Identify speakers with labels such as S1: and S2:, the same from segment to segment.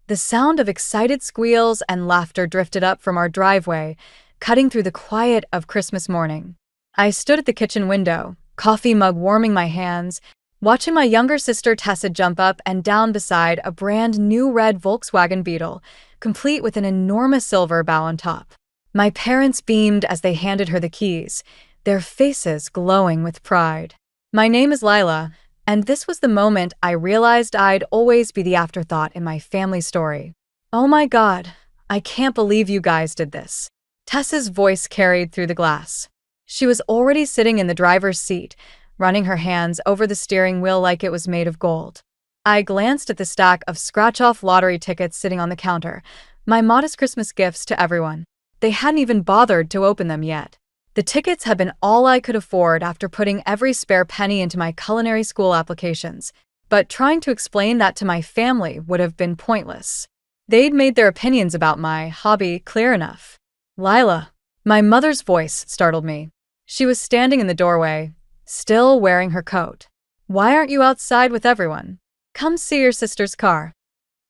S1: The sound of excited squeals and laughter drifted up from our driveway, cutting through the quiet of Christmas morning. I stood at the kitchen window, coffee mug warming my hands, watching my younger sister Tessa jump up and down beside a brand new red Volkswagen Beetle, complete with an enormous silver bow on top. My parents beamed as they handed her the keys, their faces glowing with pride. My name is Lila, and this was the moment I realized I'd always be the afterthought in my family story. "Oh my God, I can't believe you guys did this." Tessa's voice carried through the glass. She was already sitting in the driver's seat, running her hands over the steering wheel like it was made of gold. I glanced at the stack of scratch-off lottery tickets sitting on the counter, my modest Christmas gifts to everyone. They hadn't even bothered to open them yet. The tickets had been all I could afford after putting every spare penny into my culinary school applications, but trying to explain that to my family would have been pointless. They'd made their opinions about my hobby clear enough. "Lila." My mother's voice startled me. She was standing in the doorway, still wearing her coat. "Why aren't you outside with everyone? Come see your sister's car."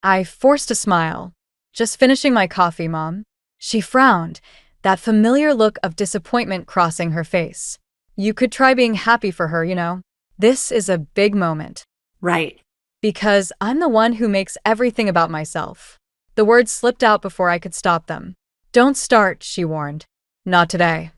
S1: I forced a smile. "Just finishing my coffee, Mom." She frowned, that familiar look of disappointment crossing her face. "You could try being happy for her, you know. This is a big moment."
S2: Right.
S1: "Because I'm the one who makes everything about myself." The words slipped out before I could stop them. "Don't start," she warned. "Not today."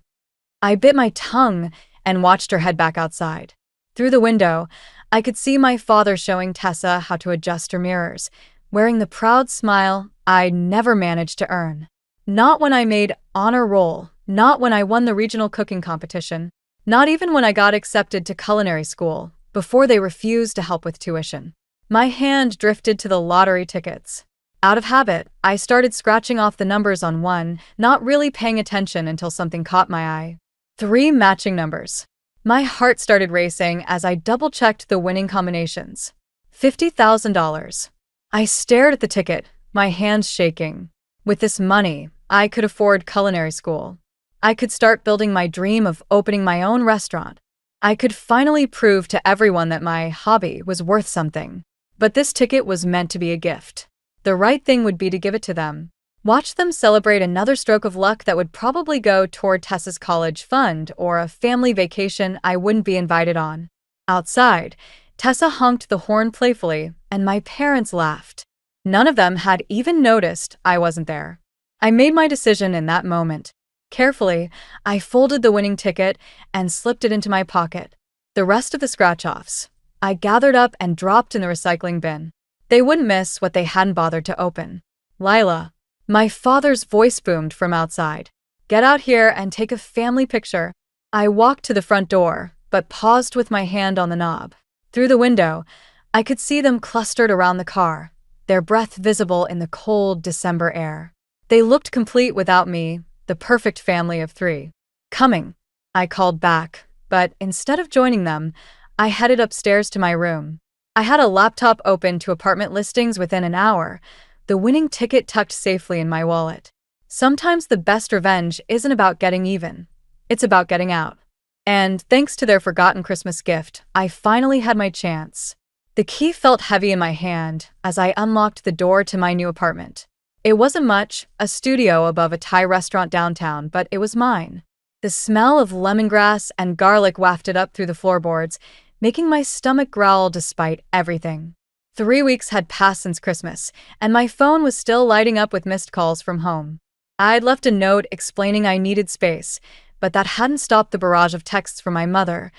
S1: I bit my tongue and watched her head back outside. Through the window, I could see my father showing Tessa how to adjust her mirrors, wearing the proud smile I'd never managed to earn. Not when I made honor roll, not when I won the regional cooking competition, not even when I got accepted to culinary school, before they refused to help with tuition. My hand drifted to the lottery tickets. Out of habit, I started scratching off the numbers on one, not really paying attention until something caught my eye. 3 matching numbers. My heart started racing as I double-checked the winning combinations. $50,000. I stared at the ticket, my hands shaking. With this money, I could afford culinary school. I could start building my dream of opening my own restaurant. I could finally prove to everyone that my hobby was worth something. But this ticket was meant to be a gift. The right thing would be to give it to them. Watch them celebrate another stroke of luck that would probably go toward Tessa's college fund or a family vacation I wouldn't be invited on. Outside, Tessa honked the horn playfully, and my parents laughed. None of them had even noticed I wasn't there. I made my decision in that moment. Carefully, I folded the winning ticket and slipped it into my pocket. The rest of the scratch-offs, I gathered up and dropped in the recycling bin. They wouldn't miss what they hadn't bothered to open. "Lila." My father's voice boomed from outside. "Get out here and take a family picture." I walked to the front door, but paused with my hand on the knob. Through the window, I could see them clustered around the car, their breath visible in the cold December air. They looked complete without me, the perfect family of 3. "Coming," I called back, but instead of joining them, I headed upstairs to my room. I had a laptop open to apartment listings within an hour, the winning ticket tucked safely in my wallet. Sometimes the best revenge isn't about getting even. It's about getting out. And thanks to their forgotten Christmas gift, I finally had my chance. The key felt heavy in my hand as I unlocked the door to my new apartment. It wasn't much, a studio above a Thai restaurant downtown, but it was mine. The smell of lemongrass and garlic wafted up through the floorboards, making my stomach growl despite everything. 3 weeks had passed since Christmas, and my phone was still lighting up with missed calls from home. I'd left a note explaining I needed space, but that hadn't stopped the barrage of texts from my mother,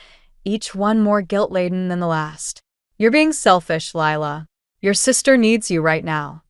S1: each one more guilt-laden than the last. "You're being selfish, Lila. Your sister needs you right now."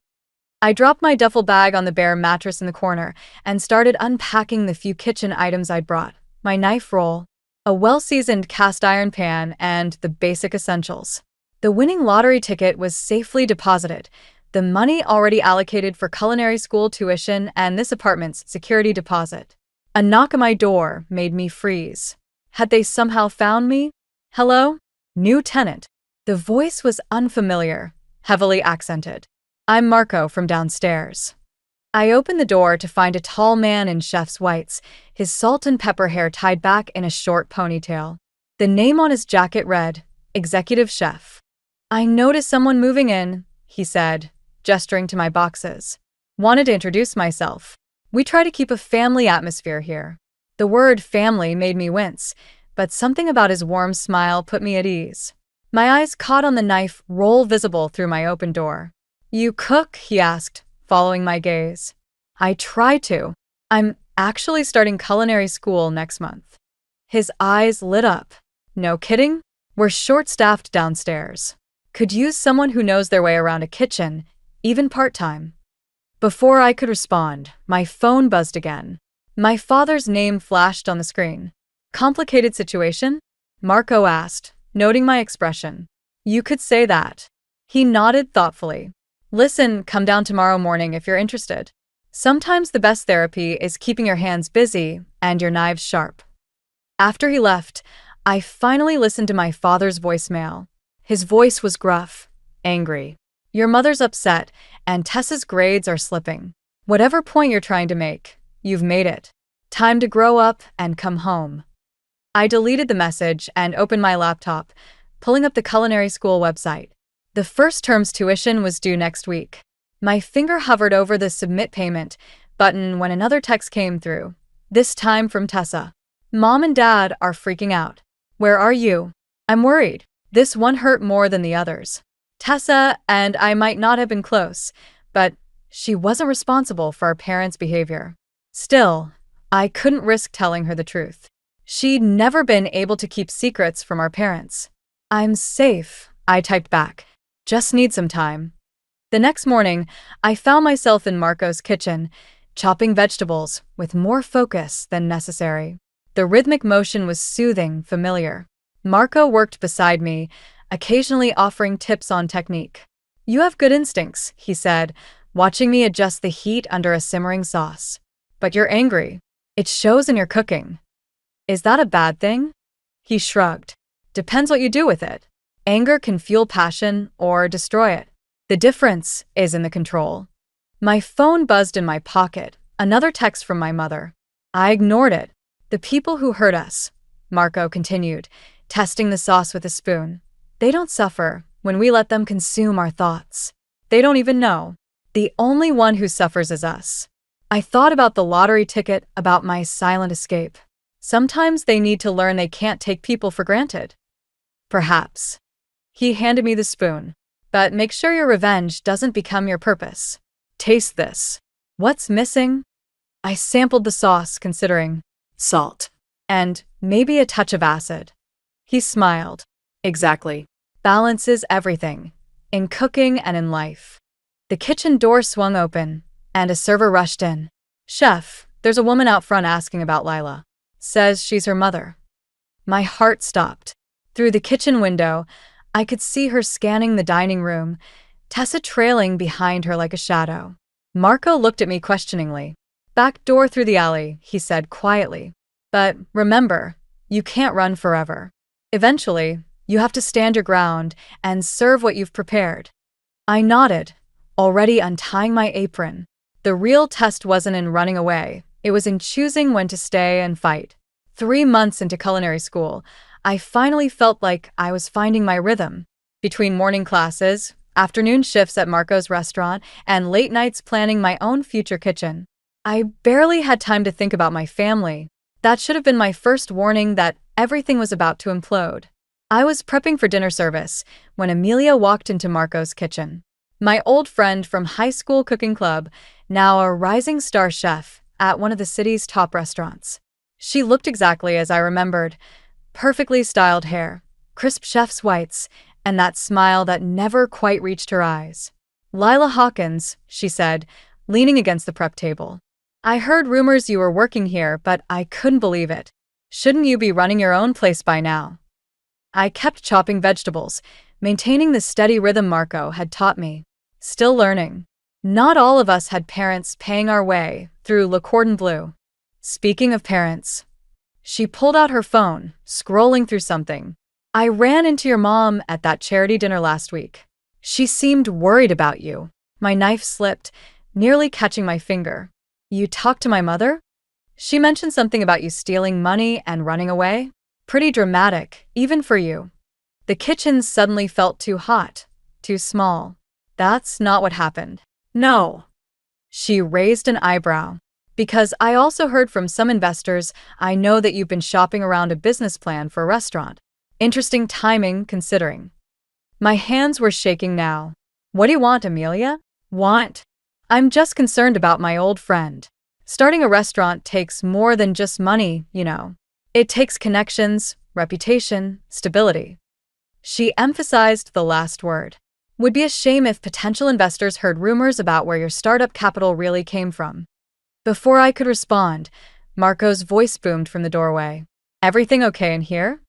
S1: I dropped my duffel bag on the bare mattress in the corner and started unpacking the few kitchen items I'd brought: my knife roll, a well-seasoned cast-iron pan, and the basic essentials. The winning lottery ticket was safely deposited, the money already allocated for culinary school tuition and this apartment's security deposit. A knock on my door made me freeze. Had they somehow found me? "Hello? New tenant." The voice was unfamiliar, heavily accented. "I'm Marco from downstairs." I opened the door to find a tall man in chef's whites, his salt and pepper hair tied back in a short ponytail. The name on his jacket read, "Executive Chef." "I noticed someone moving in," he said, gesturing to my boxes. Wanted to introduce myself. We try to keep a family atmosphere here. The word family made me wince, but something about his warm smile put me at ease. My eyes caught on the knife roll visible through my open door. "You cook?" he asked, following my gaze. "I try to. I'm actually starting culinary school next month." His eyes lit up. "No kidding? We're short-staffed downstairs. Could use someone who knows their way around a kitchen, even part-time." Before I could respond, my phone buzzed again. My father's name flashed on the screen. "Complicated situation?" Marco asked, noting my expression. "You could say that." He nodded thoughtfully. "Listen, come down tomorrow morning if you're interested. Sometimes the best therapy is keeping your hands busy and your knives sharp." After he left, I finally listened to my father's voicemail. His voice was gruff, angry. "Your mother's upset, and Tessa's grades are slipping. Whatever point you're trying to make, you've made it. Time to grow up and come home." I deleted the message and opened my laptop, pulling up the culinary school website. The first term's tuition was due next week. My finger hovered over the submit payment button when another text came through, this time from Tessa. "Mom and Dad are freaking out. Where are you? I'm worried." This one hurt more than the others. Tessa and I might not have been close, but she wasn't responsible for our parents' behavior. Still, I couldn't risk telling her the truth. She'd never been able to keep secrets from our parents. "I'm safe," I typed back. "Just need some time." The next morning, I found myself in Marco's kitchen, chopping vegetables with more focus than necessary. The rhythmic motion was soothing, familiar. Marco worked beside me, occasionally offering tips on technique. "You have good instincts," he said, watching me adjust the heat under a simmering sauce. "But you're angry. It shows in your cooking. Is that a bad thing?" He shrugged. "Depends what you do with it. Anger can fuel passion or destroy it. The difference is in the control." My phone buzzed in my pocket, another text from my mother. I ignored it. "The people who hurt us," Marco continued, testing the sauce with a spoon. "They don't suffer when we let them consume our thoughts. They don't even know. The only one who suffers is us." I thought about the lottery ticket, about my silent escape. Sometimes they need to learn they can't take people for granted. Perhaps. He handed me the spoon. "But make sure your revenge doesn't become your purpose. Taste this." "What's missing?" I sampled the sauce, considering salt and maybe a touch of acid. He smiled. "Exactly. Balance is everything, in cooking and in life." The kitchen door swung open, and a server rushed in. "Chef, there's a woman out front asking about Lila. Says she's her mother." My heart stopped. Through the kitchen window, I could see her scanning the dining room, Tessa trailing behind her like a shadow. Marco looked at me questioningly. "Back door through the alley," he said quietly. "But remember, you can't run forever. Eventually, you have to stand your ground and serve what you've prepared." I nodded, already untying my apron. The real test wasn't in running away, it was in choosing when to stay and fight. 3 months into culinary school, I finally felt like I was finding my rhythm. Between morning classes, afternoon shifts at Marco's restaurant, and late nights planning my own future kitchen, I barely had time to think about my family. That should have been my first warning that everything was about to implode. I was prepping for dinner service when Amelia walked into Marco's kitchen. My old friend from high school cooking club, now a rising star chef at one of the city's top restaurants. She looked exactly as I remembered. Perfectly styled hair, crisp chef's whites, and that smile that never quite reached her eyes. "Lila Hawkins," she said, leaning against the prep table. "I heard rumors you were working here, but I couldn't believe it. Shouldn't you be running your own place by now?" I kept chopping vegetables, maintaining the steady rhythm Marco had taught me. Still learning. Not all of us had parents paying our way through Le Cordon Bleu. Speaking of parents, she pulled out her phone, scrolling through something. "I ran into your mom at that charity dinner last week. She seemed worried about you." My knife slipped, nearly catching my finger. "You talked to my mother? She mentioned something about you stealing money and running away? Pretty dramatic, even for you." The kitchen suddenly felt too hot, too small. "That's not what happened," No. She raised an eyebrow. Because I also heard from some investors, I know that you've been shopping around a business plan for a restaurant. Interesting timing, considering. My hands were shaking now. What do you want, Amelia? Want? I'm just concerned about my old friend. Starting a restaurant takes more than just money, you know. It takes connections, reputation, stability. She emphasized the last word. Would be a shame if potential investors heard rumors about where your startup capital really came from. Before I could respond, Marco's voice boomed from the doorway. Everything okay in here?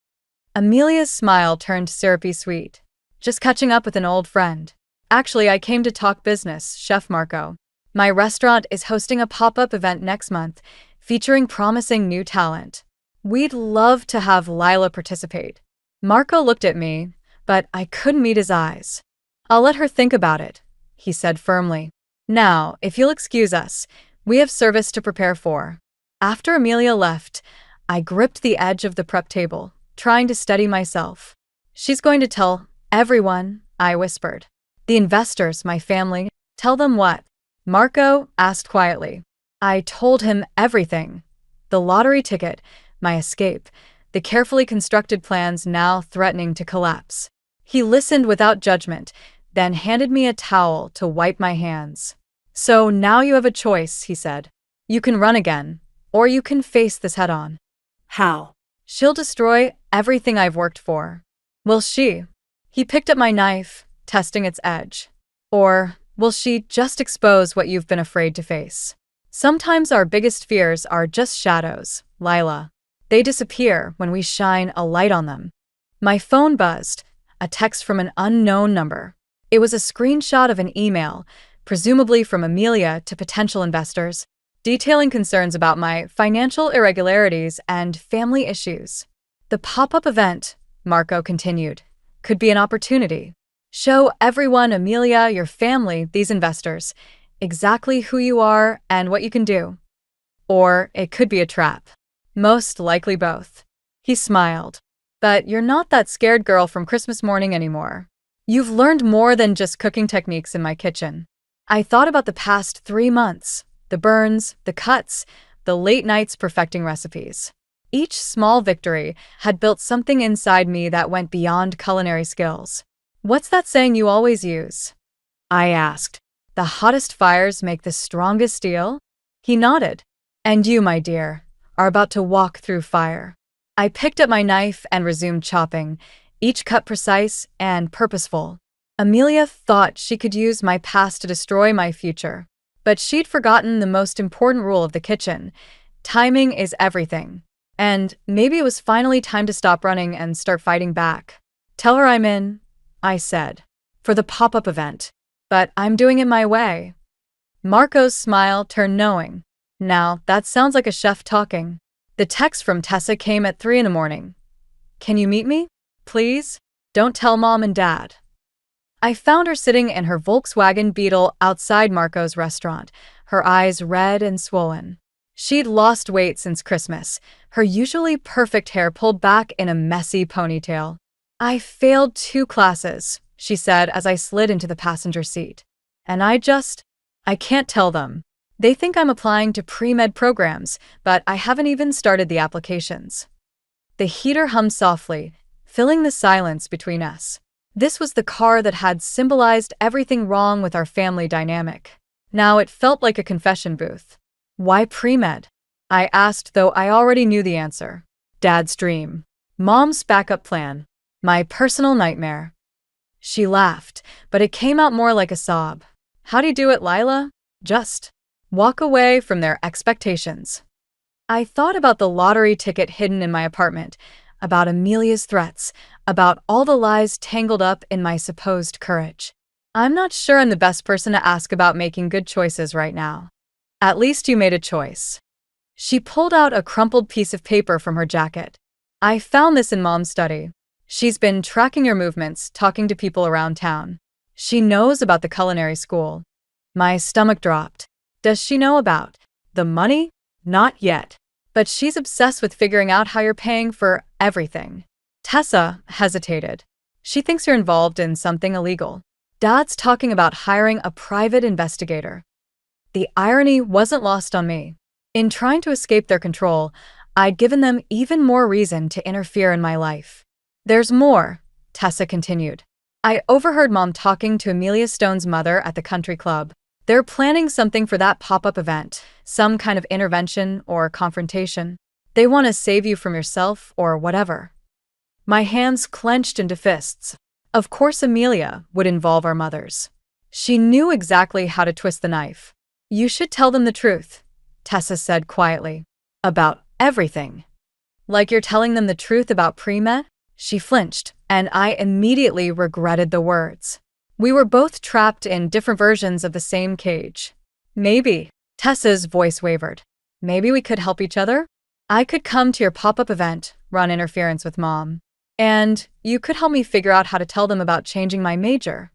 S1: Amelia's smile turned syrupy sweet. Just catching up with an old friend. Actually, I came to talk business, Chef Marco. My restaurant is hosting a pop-up event next month, featuring promising new talent. We'd love to have Lila participate. Marco looked at me, but I couldn't meet his eyes. I'll let her think about it, he said firmly. Now, if you'll excuse us, we have service to prepare for. After Amelia left, I gripped the edge of the prep table, trying to steady myself. She's going to tell everyone, I whispered. The investors, my family. Tell them what? Marco asked quietly. I told him everything. The lottery ticket, my escape, the carefully constructed plans now threatening to collapse. He listened without judgment, then handed me a towel to wipe my hands. So now you have a choice, he said. You can run again, or you can face this head-on. How? She'll destroy everything I've worked for. Will she? He picked up my knife, testing its edge. Or will she just expose what you've been afraid to face? Sometimes our biggest fears are just shadows, Lila. They disappear when we shine a light on them. My phone buzzed, a text from an unknown number. It was a screenshot of an email, presumably from Amelia to potential investors, detailing concerns about my financial irregularities and family issues. The pop-up event, Marco continued, could be an opportunity. Show everyone, Amelia, your family, these investors, exactly who you are and what you can do. Or it could be a trap. Most likely both. He smiled. But you're not that scared girl from Christmas morning anymore. You've learned more than just cooking techniques in my kitchen. I thought about the past 3 months, the burns, the cuts, the late nights perfecting recipes. Each small victory had built something inside me that went beyond culinary skills. What's that saying you always use? I asked. The hottest fires make the strongest steel? He nodded. And you, my dear, are about to walk through fire. I picked up my knife and resumed chopping, each cut precise and purposeful. Amelia thought she could use my past to destroy my future, but she'd forgotten the most important rule of the kitchen. Timing is everything. And maybe it was finally time to stop running and start fighting back. Tell her I'm in, I said, for the pop-up event. But I'm doing it my way. Marco's smile turned knowing. Now, that sounds like a chef talking. The text from Tessa came at 3 a.m. Can you meet me? Please? Don't tell Mom and Dad. I found her sitting in her Volkswagen Beetle outside Marco's restaurant, her eyes red and swollen. She'd lost weight since Christmas, her usually perfect hair pulled back in a messy ponytail. I failed 2 classes, she said as I slid into the passenger seat. And I can't tell them. They think I'm applying to pre-med programs, but I haven't even started the applications. The heater hummed softly, filling the silence between us. This was the car that had symbolized everything wrong with our family dynamic. Now it felt like a confession booth. Why pre-med? I asked, though I already knew the answer. Dad's dream. Mom's backup plan. My personal nightmare. She laughed, but it came out more like a sob. How do you do it, Lila? Just walk away from their expectations. I thought about the lottery ticket hidden in my apartment, about Amelia's threats, about all the lies tangled up in my supposed courage. I'm not sure I'm the best person to ask about making good choices right now. At least you made a choice. She pulled out a crumpled piece of paper from her jacket. I found this in Mom's study. She's been tracking your movements, talking to people around town. She knows about the culinary school. My stomach dropped. Does she know about the money? Not yet. But she's obsessed with figuring out how you're paying for everything. Tessa hesitated. She thinks you're involved in something illegal. Dad's talking about hiring a private investigator. The irony wasn't lost on me. In trying to escape their control, I'd given them even more reason to interfere in my life. There's more, Tessa continued. I overheard Mom talking to Amelia Stone's mother at the country club. They're planning something for that pop-up event, some kind of intervention or confrontation. They want to save you from yourself or whatever. My hands clenched into fists. Of course Amelia would involve our mothers. She knew exactly how to twist the knife. You should tell them the truth, Tessa said quietly. About everything. Like you're telling them the truth about pre-med? She flinched, and I immediately regretted the words. We were both trapped in different versions of the same cage. Maybe, Tessa's voice wavered. Maybe we could help each other? I could come to your pop-up event, run interference with Mom. And you could help me figure out how to tell them about changing my major.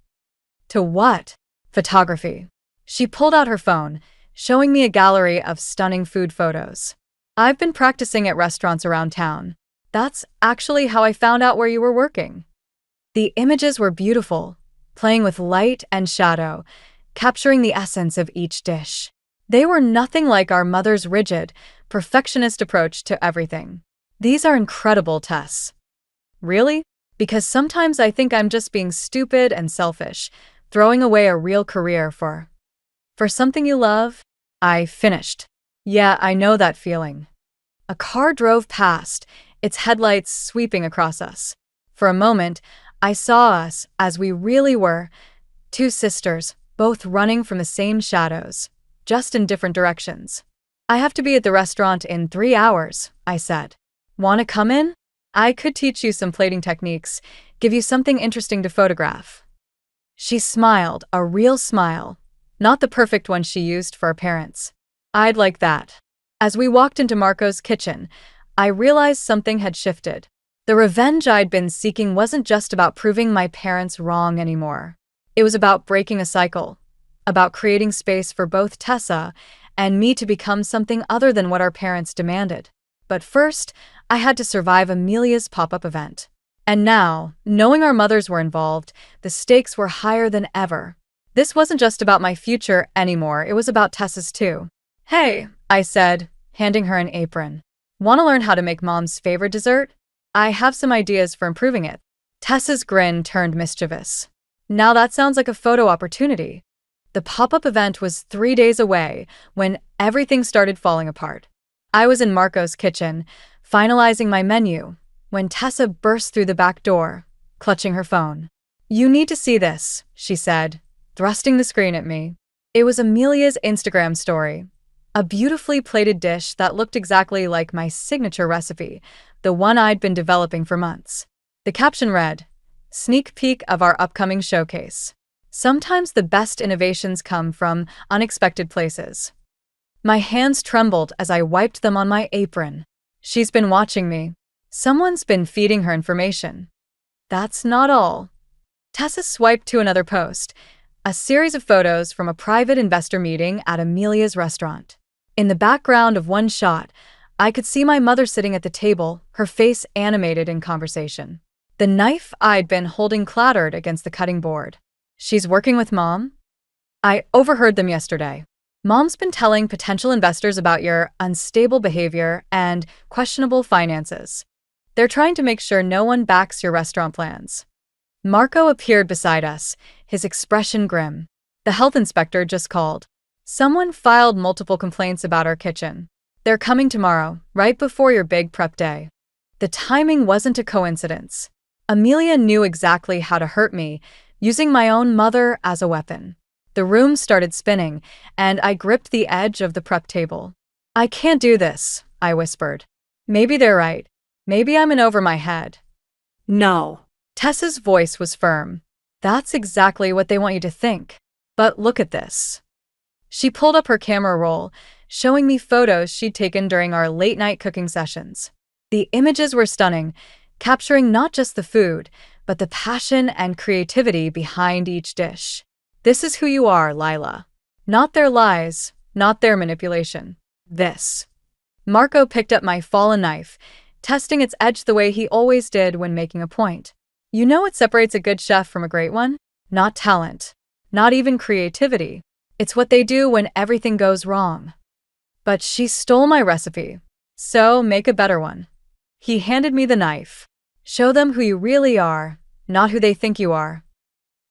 S1: To what? Photography. She pulled out her phone, showing me a gallery of stunning food photos. I've been practicing at restaurants around town. That's actually how I found out where you were working. The images were beautiful, playing with light and shadow, capturing the essence of each dish. They were nothing like our mother's rigid, perfectionist approach to everything. These are incredible, Tess. Really? Because sometimes I think I'm just being stupid and selfish, throwing away a real career for something you love? I finished. Yeah, I know that feeling. A car drove past, its headlights sweeping across us. For a moment, I saw us as we really were, two sisters, both running from the same shadows, just in different directions. I have to be at the restaurant in 3 hours, I said. Want to come in? I could teach you some plating techniques, give you something interesting to photograph. She smiled, a real smile, not the perfect one she used for our parents. I'd like that. As we walked into Marco's kitchen, I realized something had shifted. The revenge I'd been seeking wasn't just about proving my parents wrong anymore. It was about breaking a cycle, about creating space for both Tessa and me to become something other than what our parents demanded. But first, I had to survive Amelia's pop-up event. And now, knowing our mothers were involved, the stakes were higher than ever. This wasn't just about my future anymore, it was about Tessa's too. Hey, I said, handing her an apron. Want to learn how to make Mom's favorite dessert? I have some ideas for improving it. Tessa's grin turned mischievous. Now that sounds like a photo opportunity. The pop-up event was 3 days away when everything started falling apart. I was in Marco's kitchen, finalizing my menu, when Tessa burst through the back door, clutching her phone. You need to see this, she said, thrusting the screen at me. It was Amelia's Instagram story. A beautifully plated dish that looked exactly like my signature recipe, the one I'd been developing for months. The caption read, "Sneak peek of our upcoming showcase. Sometimes the best innovations come from unexpected places." My hands trembled as I wiped them on my apron. She's been watching me. Someone's been feeding her information. That's not all. Tessa swiped to another post, a series of photos from a private investor meeting at Amelia's restaurant. In the background of one shot, I could see my mother sitting at the table, her face animated in conversation. The knife I'd been holding clattered against the cutting board. She's working with Mom? I overheard them yesterday. Mom's been telling potential investors about your unstable behavior and questionable finances. They're trying to make sure no one backs your restaurant plans. Marco appeared beside us, his expression grim. The health inspector just called. Someone filed multiple complaints about our kitchen. They're coming tomorrow, right before your big prep day. The timing wasn't a coincidence. Amelia knew exactly how to hurt me, using my own mother as a weapon. The room started spinning, and I gripped the edge of the prep table. I can't do this, I whispered. Maybe they're right. Maybe I'm in over my head.
S2: No.
S1: Tessa's voice was firm. That's exactly what they want you to think. But look at this. She pulled up her camera roll, showing me photos she'd taken during our late-night cooking sessions. The images were stunning, capturing not just the food, but the passion and creativity behind each dish. This is who you are, Lila. Not their lies, not their manipulation. This. Marco picked up my fallen knife, testing its edge the way he always did when making a point. You know what separates a good chef from a great one? not talent, not even creativity. It's what they do when everything goes wrong. But she stole my recipe. So make a better one. He handed me the knife. Show them who you really are, not who they think you are.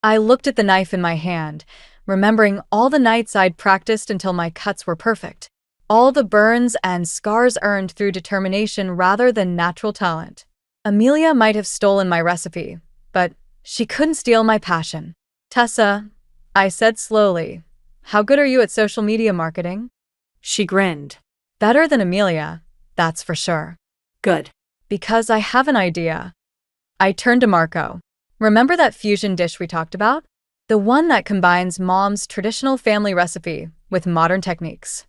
S1: I looked at the knife in my hand, remembering all the nights I'd practiced until my cuts were perfect. All the burns and scars earned through determination rather than natural talent. Amelia might have stolen my recipe, but she couldn't steal my passion. Tessa, I said slowly, how good are you at social media marketing?
S2: She grinned.
S1: Better than Amelia, that's for sure.
S2: Good.
S1: Because I have an idea. I turned to Marco. Remember that fusion dish we talked about? The one that combines Mom's traditional family recipe with modern techniques.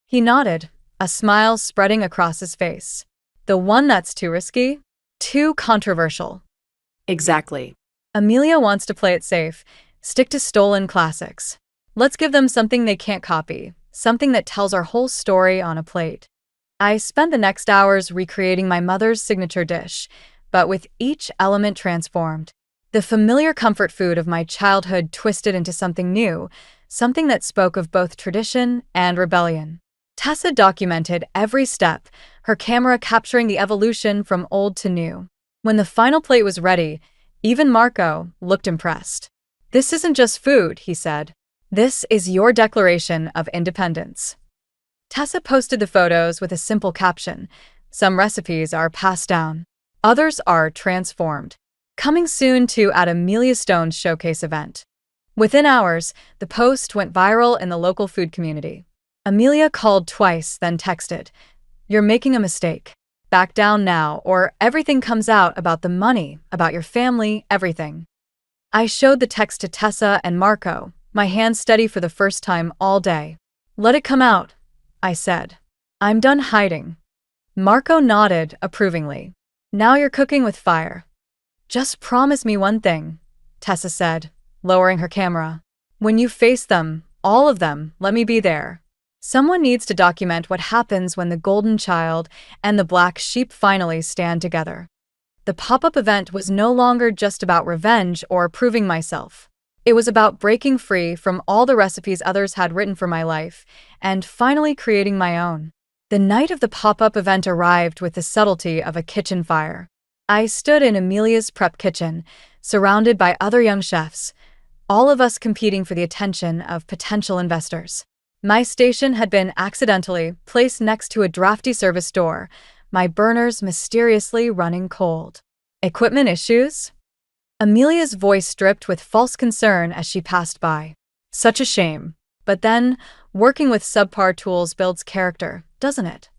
S1: He nodded, a smile spreading across his face. The one that's too risky? Too controversial.
S2: Exactly.
S1: Amelia wants to play it safe, stick to stolen classics. Let's give them something they can't copy, something that tells our whole story on a plate. I spent the next hours recreating my mother's signature dish, but with each element transformed. The familiar comfort food of my childhood twisted into something new, something that spoke of both tradition and rebellion. Tessa documented every step, her camera capturing the evolution from old to new. When the final plate was ready, even Marco looked impressed. This isn't just food, he said. This is your declaration of independence. Tessa posted the photos with a simple caption. Some recipes are passed down. Others are transformed. Coming soon to at Amelia Stone's showcase event. Within hours, the post went viral in the local food community. Amelia called twice, then texted, "You're making a mistake. Back down now, or everything comes out about the money, about your family, everything." I showed the text to Tessa and Marco, my hands steady for the first time all day. "Let it come out," I said. "I'm done hiding." Marco nodded approvingly. "Now you're cooking with fire." "Just promise me one thing," Tessa said, lowering her camera. "When you face them, all of them, let me be there. Someone needs to document what happens when the golden child and the black sheep finally stand together." The pop-up event was no longer just about revenge or proving myself. It was about breaking free from all the recipes others had written for my life and finally creating my own. The night of the pop-up event arrived with the subtlety of a kitchen fire. I stood in Amelia's prep kitchen, surrounded by other young chefs, all of us competing for the attention of potential investors. My station had been accidentally placed next to a drafty service door, my burners mysteriously running cold. "Equipment issues?" Amelia's voice dripped with false concern as she passed by. "Such a shame. But then, working with subpar tools builds character, doesn't it?"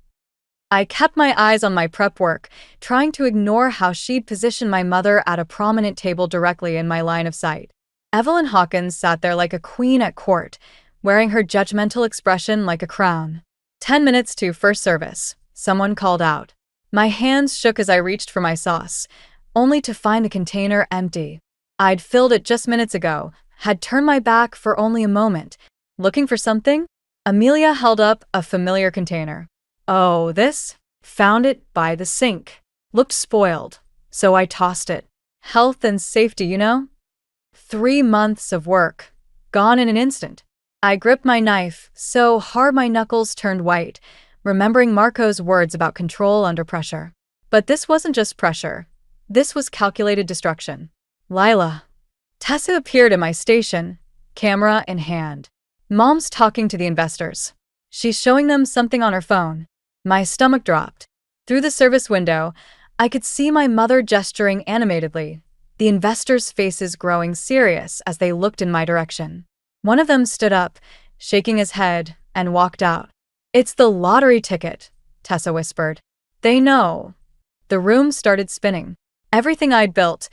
S1: I kept my eyes on my prep work, trying to ignore how she'd positioned my mother at a prominent table directly in my line of sight. Evelyn Hawkins sat there like a queen at court, wearing her judgmental expression like a crown. 10 minutes to first service, someone called out. My hands shook as I reached for my sauce, only to find the container empty. I'd filled it just minutes ago, had turned my back for only a moment. Looking for something? Amelia held up a familiar container. "Oh, this? Found it by the sink. Looked spoiled, so I tossed it. Health and safety, you know? 3 months of work, gone in an instant." I gripped my knife so hard my knuckles turned white, remembering Marco's words about control under pressure. But this wasn't just pressure. This was calculated destruction. "Lila." Tessa appeared at my station, camera in hand. "Mom's talking to the investors. She's showing them something on her phone." My stomach dropped. Through the service window, I could see my mother gesturing animatedly, the investors' faces growing serious as they looked in my direction. One of them stood up, shaking his head, and walked out. "It's the lottery ticket," Tessa whispered. "They know." The room started spinning. Everything I'd built,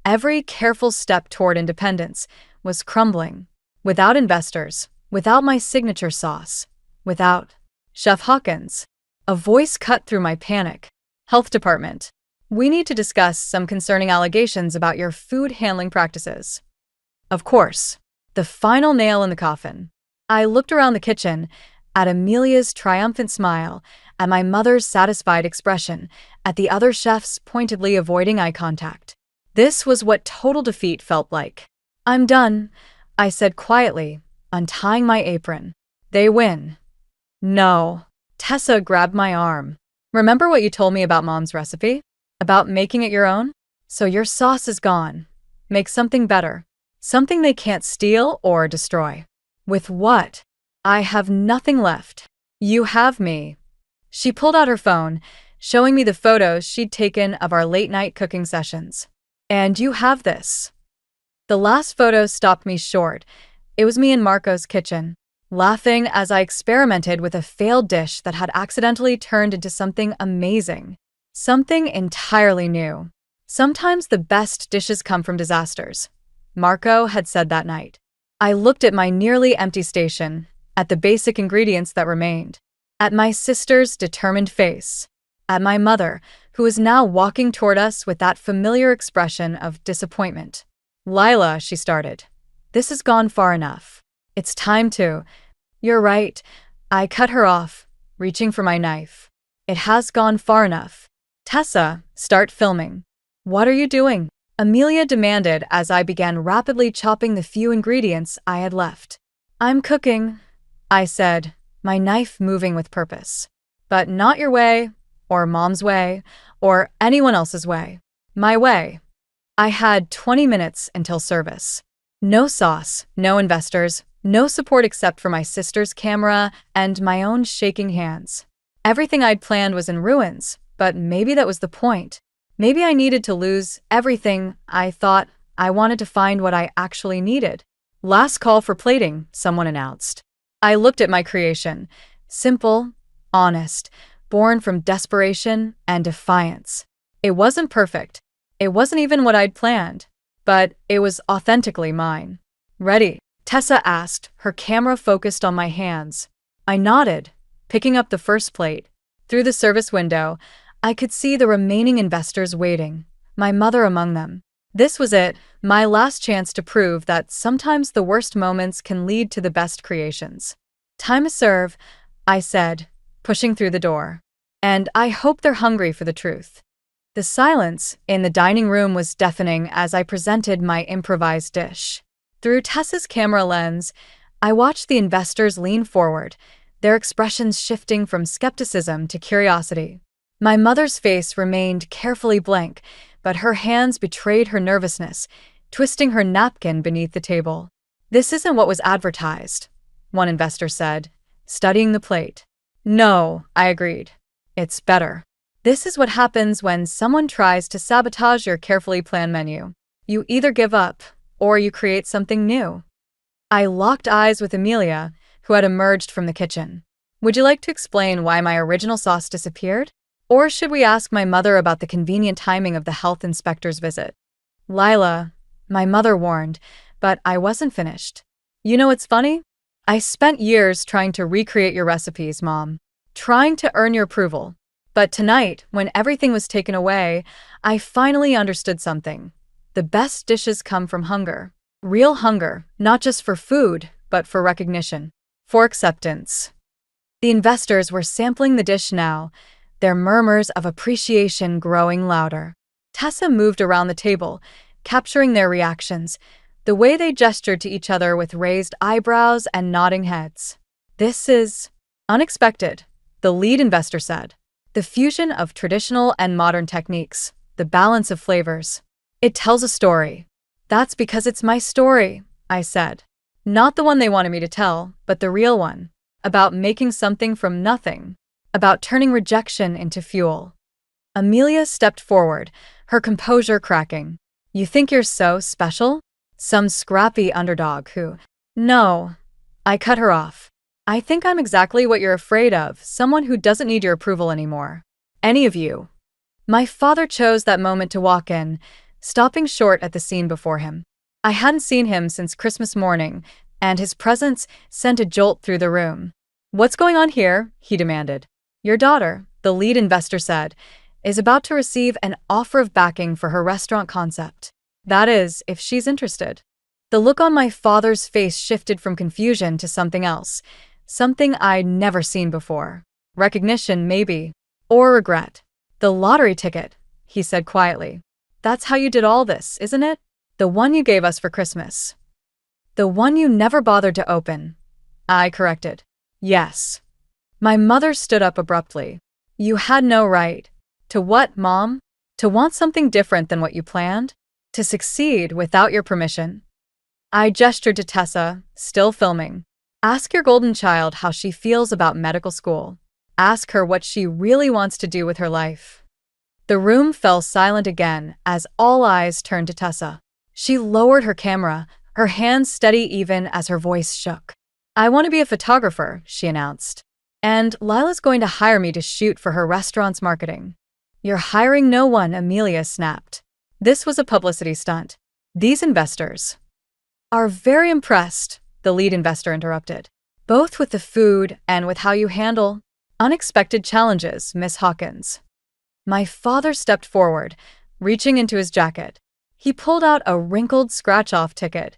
S1: every careful step toward independence, was crumbling. Without investors, without my signature sauce, without Chef Hawkins. A voice cut through my panic. "Health department. We need to discuss some concerning allegations about your food handling practices." Of course. The final nail in the coffin. I looked around the kitchen, at Amelia's triumphant smile, at my mother's satisfied expression, at the other chefs pointedly avoiding eye contact. This was what total defeat felt like. I'm done, I said quietly, untying my apron. They win. No. Tessa grabbed my arm. Remember what you told me about Mom's recipe? About making it your own? So your sauce is gone. Make something better. Something they can't steal or destroy. With what? I have nothing left. You have me. She pulled out her phone, showing me the photos she'd taken of our late-night cooking sessions. And you have this. The last photo stopped me short. It was me in Marco's kitchen, laughing as I experimented with a failed dish that had accidentally turned into something amazing. Something entirely new. Sometimes the best dishes come from disasters, Marco had said that night. I looked at my nearly empty station, at the basic ingredients that remained, at my sister's determined face, at my mother, who was now walking toward us with that familiar expression of disappointment. Lila, she started. This has gone far enough. It's time to. You're right. I cut her off, reaching for my knife. It has gone far enough. Tessa, start filming. What are you doing? Amelia demanded as I began rapidly chopping the few ingredients I had left. I'm cooking, I said, my knife moving with purpose. But not your way, or Mom's way, or anyone else's way. My way. I had 20 minutes until service. No sauce, no investors, no support except for my sister's camera and my own shaking hands. Everything I'd planned was in ruins, but maybe that was the point. Maybe I needed to lose everything I thought. I wanted to find what I actually needed. Last call for plating, someone announced. I looked at my creation. Simple, honest, born from desperation and defiance. It wasn't perfect. It wasn't even what I'd planned, but it was authentically mine. Ready? Tessa asked, her camera focused on my hands. I nodded, picking up the first plate. Through the service window, I could see the remaining investors waiting, my mother among them. This was it, my last chance to prove that sometimes the worst moments can lead to the best creations. Time to serve, I said, pushing through the door. And I hope they're hungry for the truth. The silence in the dining room was deafening as I presented my improvised dish. Through Tessa's camera lens, I watched the investors lean forward, their expressions shifting from skepticism to curiosity. My mother's face remained carefully blank, but her hands betrayed her nervousness, twisting her napkin beneath the table. This isn't what was advertised, one investor said, studying the plate. No, I agreed. It's better. This is what happens when someone tries to sabotage your carefully planned menu. You either give up, or you create something new. I locked eyes with Amelia, who had emerged from the kitchen. Would you like to explain why my original sauce disappeared? Or should we ask my mother about the convenient timing of the health inspector's visit? Lila, my mother warned, but I wasn't finished. You know what's funny? I spent years trying to recreate your recipes, Mom. Trying to earn your approval. But tonight, when everything was taken away, I finally understood something. The best dishes come from hunger. Real hunger, not just for food, but for recognition. For acceptance. The investors were sampling the dish now, their murmurs of appreciation growing louder. Tessa moved around the table, capturing their reactions, the way they gestured to each other with raised eyebrows and nodding heads. This is unexpected, the lead investor said. The fusion of traditional and modern techniques, the balance of flavors. It tells a story. That's because it's my story, I said. Not the one they wanted me to tell, but the real one. About making something from nothing. About turning rejection into fuel. Amelia stepped forward, her composure cracking. You think you're so special? Some scrappy underdog who… No. I cut her off. I think I'm exactly what you're afraid of, someone who doesn't need your approval anymore. Any of you. My father chose that moment to walk in, stopping short at the scene before him. I hadn't seen him since Christmas morning, and his presence sent a jolt through the room. What's going on here? He demanded. Your daughter, the lead investor said, is about to receive an offer of backing for her restaurant concept. That is, if she's interested. The look on my father's face shifted from confusion to something else, something I'd never seen before. Recognition, maybe, or regret. The lottery ticket, he said quietly. That's how you did all this, isn't it? The one you gave us for Christmas. The one you never bothered to open. I corrected. Yes. My mother stood up abruptly. You had no right. To what, Mom? To want something different than what you planned? To succeed without your permission? I gestured to Tessa, still filming. Ask your golden child how she feels about medical school. Ask her what she really wants to do with her life. The room fell silent again as all eyes turned to Tessa. She lowered her camera, her hands steady even as her voice shook. I want to be a photographer, she announced. And Lila's going to hire me to shoot for her restaurant's marketing. You're hiring no one, Amelia snapped. This was a publicity stunt. These investors are very impressed, the lead investor interrupted. Both with the food and with how you handle unexpected challenges, Miss Hawkins. My father stepped forward, reaching into his jacket. He pulled out a wrinkled scratch-off ticket,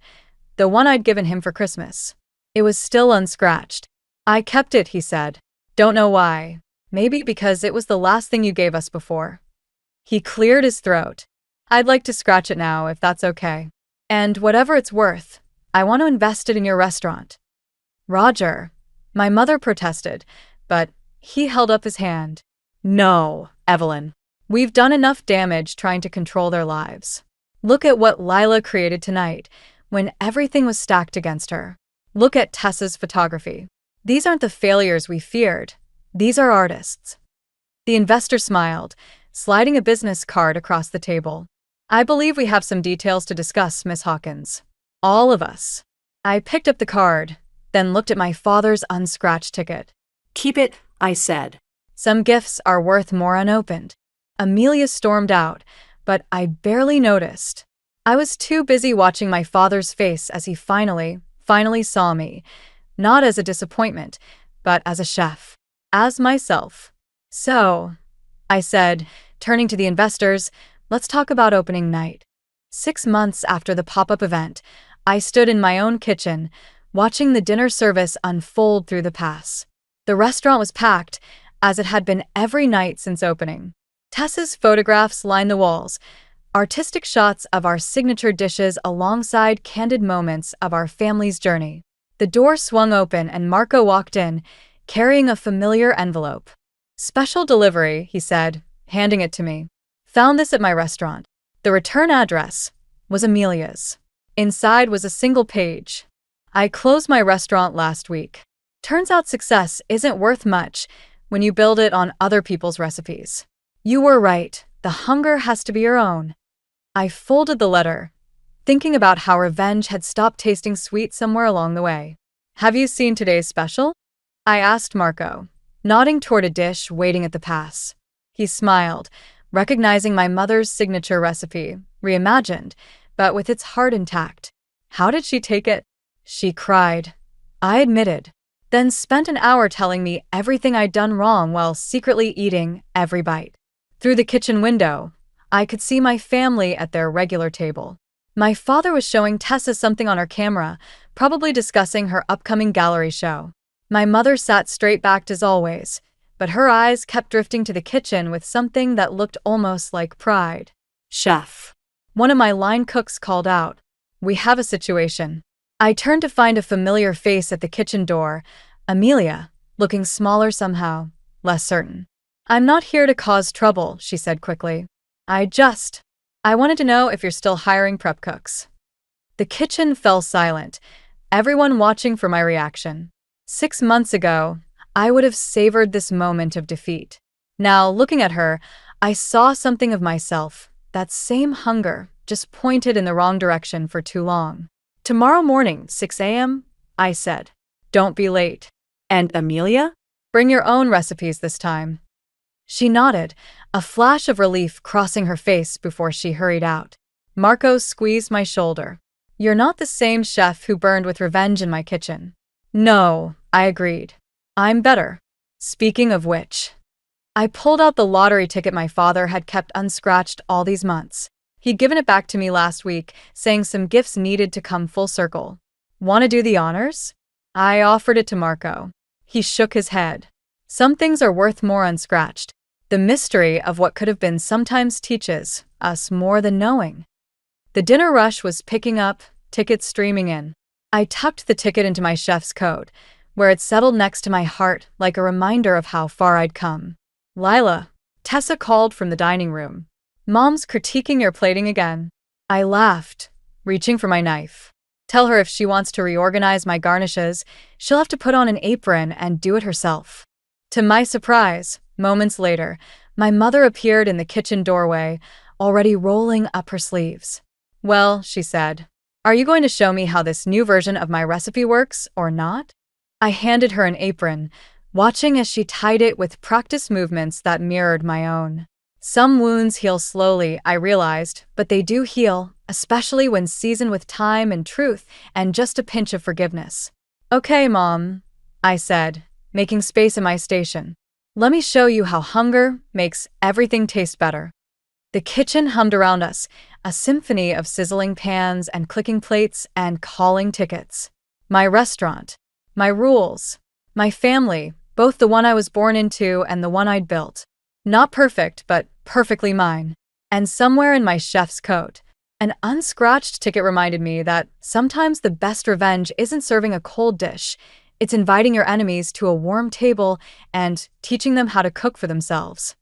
S1: the one I'd given him for Christmas. It was still unscratched. I kept it, he said. Don't know why. Maybe because it was the last thing you gave us before. He cleared his throat. I'd like to scratch it now, if that's okay. And whatever it's worth, I want to invest it in your restaurant. Roger. My mother protested, but he held up his hand. No, Evelyn. We've done enough damage trying to control their lives. Look at what Lila created tonight, when everything was stacked against her. Look at Tessa's photography. These aren't the failures we feared. These are artists. The investor smiled, sliding a business card across the table. I believe we have some details to discuss, Miss Hawkins. All of us. I picked up the card, then looked at my father's unscratched ticket.
S2: Keep it, I said.
S1: Some gifts are worth more unopened. Amelia stormed out, but I barely noticed. I was too busy watching my father's face as he finally saw me, not as a disappointment, but as a chef, as myself. So, I said, turning to the investors, let's talk about opening night. 6 months after the pop-up event, I stood in my own kitchen, watching the dinner service unfold through the pass. The restaurant was packed, as it had been every night since opening. Tessa's photographs lined the walls, artistic shots of our signature dishes alongside candid moments of our family's journey. The door swung open and Marco walked in, carrying a familiar envelope. Special delivery, he said, handing it to me. Found this at my restaurant. The return address was Amelia's. Inside was a single page. I closed my restaurant last week. Turns out success isn't worth much when you build it on other people's recipes. You were right. The hunger has to be your own. I folded the letter, thinking about how revenge had stopped tasting sweet somewhere along the way. Have you seen today's special? I asked Marco, nodding toward a dish waiting at the pass. He smiled, recognizing my mother's signature recipe, reimagined, but with its heart intact. How did she take it? She cried. I admitted, then spent an hour telling me everything I'd done wrong while secretly eating every bite. Through the kitchen window, I could see my family at their regular table. My father was showing Tessa something on her camera, probably discussing her upcoming gallery show. My mother sat straight-backed as always, but her eyes kept drifting to the kitchen with something that looked almost like pride.
S2: Chef.
S1: One of my line cooks called out, "We have a situation." I turned to find a familiar face at the kitchen door, Amelia, looking smaller somehow, less certain. I'm not here to cause trouble, she said quickly. I wanted to know if you're still hiring prep cooks. The kitchen fell silent, everyone watching for my reaction. 6 months ago, I would have savored this moment of defeat. Now, looking at her, I saw something of myself, that same hunger, just pointed in the wrong direction for too long. Tomorrow morning, 6 a.m., I said. Don't be late.
S2: And Amelia?
S1: Bring your own recipes this time. She nodded, a flash of relief crossing her face before she hurried out. Marco squeezed my shoulder. You're not the same chef who burned with revenge in my kitchen. No, I agreed. I'm better. Speaking of which, I pulled out the lottery ticket my father had kept unscratched all these months. He'd given it back to me last week, saying some gifts needed to come full circle. Want to do the honors? I offered it to Marco. He shook his head. Some things are worth more unscratched. The mystery of what could have been sometimes teaches us more than knowing. The dinner rush was picking up, tickets streaming in. I tucked the ticket into my chef's coat, where it settled next to my heart like a reminder of how far I'd come. Lila, Tessa called from the dining room. Mom's critiquing your plating again. I laughed, reaching for my knife. Tell her if she wants to reorganize my garnishes, she'll have to put on an apron and do it herself. To my surprise, moments later, my mother appeared in the kitchen doorway, already rolling up her sleeves. Well, she said, are you going to show me how this new version of my recipe works or not? I handed her an apron, watching as she tied it with practiced movements that mirrored my own. Some wounds heal slowly, I realized, but they do heal, especially when seasoned with time and truth and just a pinch of forgiveness. Okay, Mom, I said, making space in my station. Let me show you how hunger makes everything taste better. The kitchen hummed around us, a symphony of sizzling pans and clicking plates and calling tickets. My restaurant, my rules, my family, both the one I was born into and the one I'd built. Not perfect, but perfectly mine. And somewhere in my chef's coat, an unscratched ticket reminded me that sometimes the best revenge isn't serving a cold dish, it's inviting your enemies to a warm table and teaching them how to cook for themselves.